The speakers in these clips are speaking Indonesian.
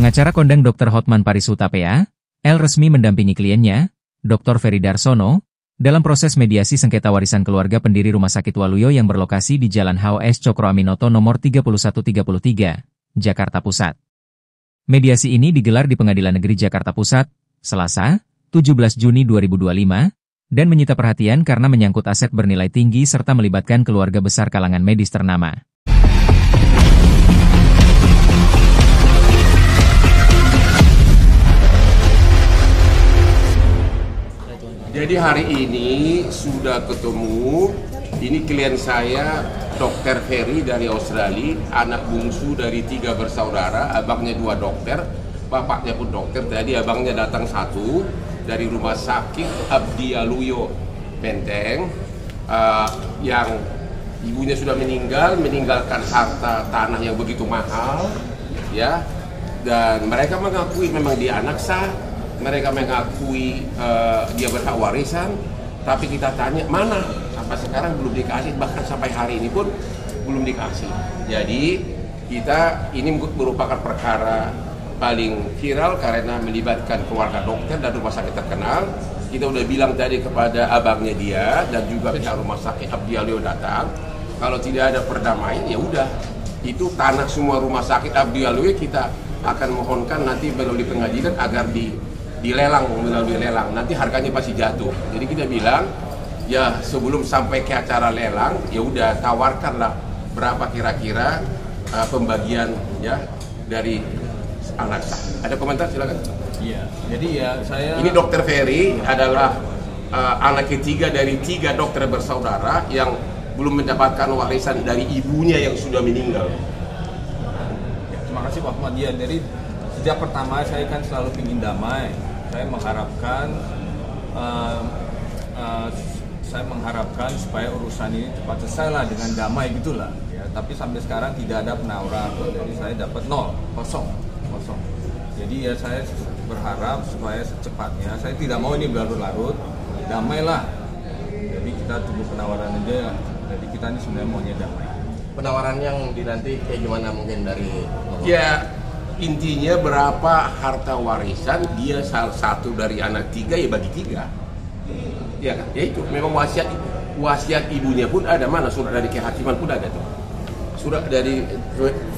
Pengacara kondang Dr. Hotman Paris Hutapea, L resmi mendampingi kliennya, Dr. Ferry Darsono, dalam proses mediasi sengketa warisan keluarga pendiri Rumah Sakit Waluyo yang berlokasi di Jalan HOS Cokro Aminoto nomor 3133, Jakarta Pusat. Mediasi ini digelar di Pengadilan Negeri Jakarta Pusat, Selasa, 17 Juni 2025, dan menyita perhatian karena menyangkut aset bernilai tinggi serta melibatkan keluarga besar kalangan medis ternama. Jadi hari ini sudah ketemu, ini klien saya Dr. Ferry dari Australia, anak bungsu dari 3 bersaudara, abangnya 2 dokter, bapaknya pun dokter, jadi abangnya datang 1 dari Rumah Sakit Abdi Waluyo, Menteng, yang ibunya sudah meninggalkan harta tanah yang begitu mahal, ya, dan mereka mengakui memang dia anak sah. Mereka mengakui dia berhak warisan, tapi kita tanya mana? Sampai sekarang belum dikasih, bahkan sampai hari ini pun belum dikasih. Jadi kita ini merupakan perkara paling viral karena melibatkan keluarga dokter dan rumah sakit terkenal. Kita udah bilang tadi kepada abangnya dia dan juga pihak Rumah Sakit Abdi Waluyo datang, kalau tidak ada perdamaian ya udah, itu tanah semua Rumah Sakit Abdi Waluyo kita akan mohonkan nanti melalui pengadilan agar dilelang, melalui lelang, nanti harganya pasti jatuh. Jadi kita bilang, ya sebelum sampai ke acara lelang, ya udah tawarkanlah berapa kira-kira pembagian ya dari anak sah. Ada komentar silakan. Iya. Jadi ya saya. Ini Dr. Ferry adalah anak ketiga dari 3 dokter bersaudara yang belum mendapatkan warisan dari ibunya yang sudah meninggal. Ya, terima kasih Pak Ahmad. Ya, dari sejak pertama saya kan selalu ingin damai. Saya mengharapkan supaya urusan ini cepat selesai lah dengan damai gitulah. Ya, tapi sampai sekarang tidak ada penawaran. Jadi saya dapat 0, kosong. Jadi ya saya berharap supaya secepatnya. Saya tidak mau ini berlarut-larut. Damailah. Jadi kita tunggu penawaran aja. Jadi kita ini sebenarnya maunya damai. Penawaran yang dinanti kayak gimana mungkin dari? Ya. Intinya berapa harta warisan, dia salah satu dari anak 3 ya bagi 3. Ya kan? Ya itu memang wasiat ibunya pun ada, mana surat dari kehakiman pun ada tuh. Surat dari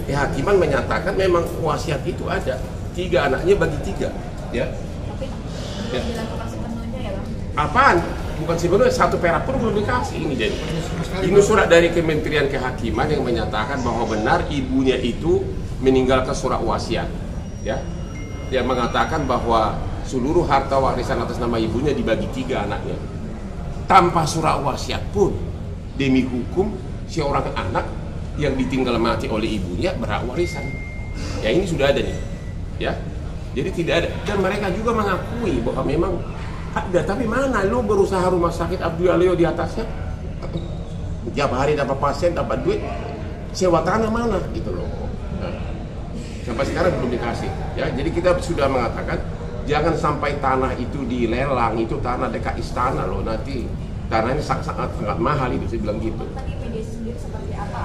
kehakiman menyatakan memang wasiat itu ada. 3 anaknya bagi 3, ya. Tapi ya. bilang kasih penuhnya ya Bang? Apaan? Bukan sebenarnya 1 perak pun belum dikasih ini jadi. Ini surat dari Kementerian Kehakiman yang menyatakan bahwa benar ibunya itu meninggalkan surat wasiat, ya, yang mengatakan bahwa seluruh harta warisan atas nama ibunya dibagi 3 anaknya, tanpa surat wasiat pun. Demi hukum, seorang anak yang ditinggal mati oleh ibunya berhak warisan. Ya ini sudah ada nih, ya. Jadi tidak ada, dan mereka juga mengakui bahwa memang ada. Tapi mana lu berusaha Rumah Sakit Abdi Waluyo di atasnya? Tiap hari dapat pasien, dapat duit, sewa tanah mana gitu loh. Sampai sekarang belum dikasih, ya. Jadi kita sudah mengatakan jangan sampai tanah itu dilelang, itu tanah dekat istana loh, nanti tanahnya sangat mahal itu, saya bilang gitu. Tadi mediasi sendiri seperti apa?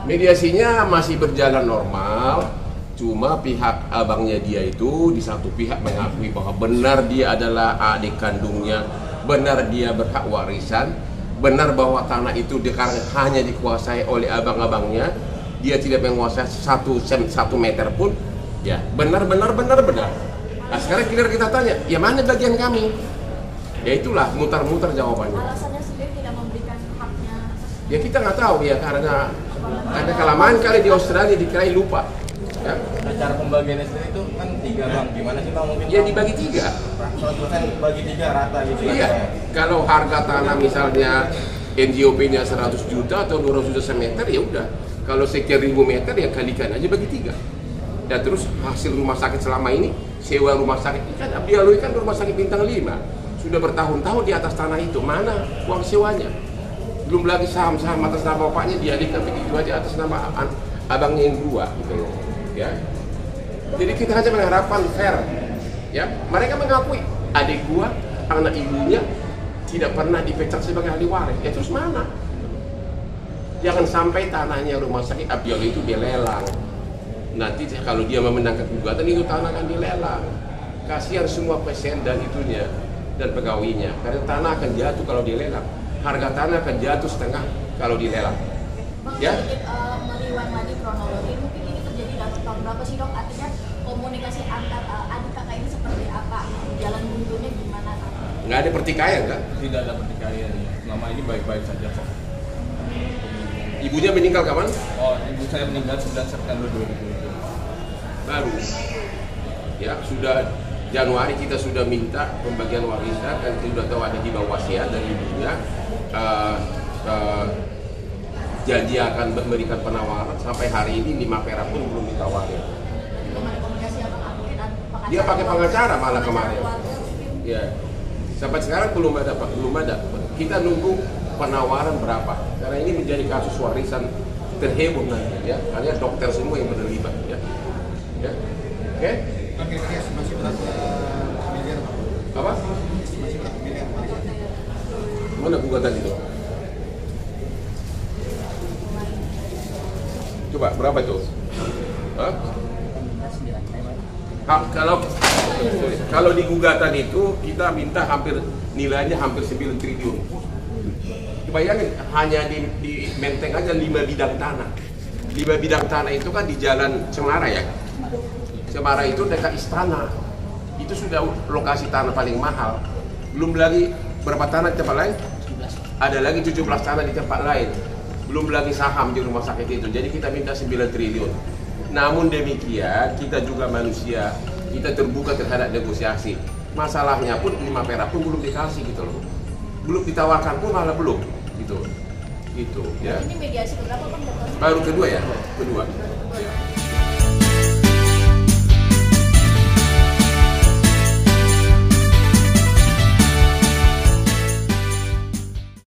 Mediasinya masih berjalan normal, cuma pihak abangnya dia itu di satu pihak mengakui bahwa benar dia adalah adik kandungnya, benar dia berhak warisan, benar bahwa tanah itu hanya dikuasai oleh abang-abangnya. Dia tidak menguasai 1 meter pun, ya benar. Nah sekarang kita tanya, ya mana bagian kami? Ya itulah mutar-mutar jawabannya. Alasannya sendiri tidak memberikan haknya. Ya kita nggak tahu ya, karena ada kelamaan kali di Australia dikira lupa. Ya. Nah, cara pembagiannya sendiri itu kan 3 Bang, gimana sih Bang mungkin? Ya dibagi 3. 100% bagi 3 rata gitu. Iya. Kalau harga tanah misalnya NJOP-nya 100 juta atau 200 juta semeter, ya udah. Kalau sekian ribu meter ya kalikan aja bagi 3. Dan terus hasil rumah sakit selama ini, sewa rumah sakit kan Abdi Waluyo kan rumah sakit bintang 5, sudah bertahun-tahun di atas tanah itu, mana uang sewanya? Belum lagi saham-saham atas nama bapaknya dialihkan begitu aja atas nama abangnya yang 2 gitu loh, ya. Jadi kita hanya mengharapkan fair, ya. Mereka mengakui adik gua, anak ibunya tidak pernah dipecat sebagai ahli waris, ya terus mana? Jangan sampai tanahnya Rumah Sakit Abdi Waluyo itu dilelang. Nanti kalau dia memenangkan gugatan itu tanah akan dilelang. Kasihan semua pasien dan itunya dan pegawainya, karena tanah akan jatuh kalau dilelang. Harga tanah akan jatuh setengah kalau dilelang. Bang, Ya? sedikit meriwayat lagi kronologi, mungkin ini terjadi dalam tahun berapa sih dok? Artinya komunikasi antar adik kakak ini seperti apa? Jalan buntunya gimana? Nggak ada pertikaian kan? Tidak ada pertikaian ya. Selama ini baik-baik saja kok. Ibunya meninggal kapan? Oh, ibu saya meninggal 9 September 2020. Baru. Ya, sudah Januari kita sudah minta pembagian warisan dan kita sudah tahu ada di bawah wasiat dari ibunya. Janji akan memberikan penawaran, sampai hari ini 5 perak pun belum ditawarin. Belum ada komunikasi apa? Pengacara, Dia pakai pengacara malah kemarin. keluarga mungkin. Ya, sampai sekarang belum ada. Kita nunggu penawaran berapa? Karena ini menjadi kasus warisan terheboh nanti, ya. Karena dokter semua yang terlibat, ya. Ya, oke? Oke, yes, masih berapa miliar Pak? Apa? Masih berapa miliar Pak? Mana gugatan itu? Coba berapa itu? Hah? Kalau di gugatan itu kita minta nilainya hampir 9 triliun. Bayangin hanya di Menteng aja 5 bidang tanah. 5 bidang tanah itu kan di Jalan Cemara ya. Cemara itu dekat istana. Itu sudah lokasi tanah paling mahal. Belum lagi berapa tanah di tempat lain? Ada lagi 17 tanah di tempat lain. Belum lagi saham di rumah sakit itu. Jadi kita minta 9 triliun. Namun demikian, kita juga manusia, kita terbuka terhadap negosiasi. Masalahnya pun 5 perak pun belum dikasih gitu loh. Belum ditawarkan pun malah belum gitu. Gitu ya. Ini mediasi keberapa Bang? Baru kedua ya? Kedua.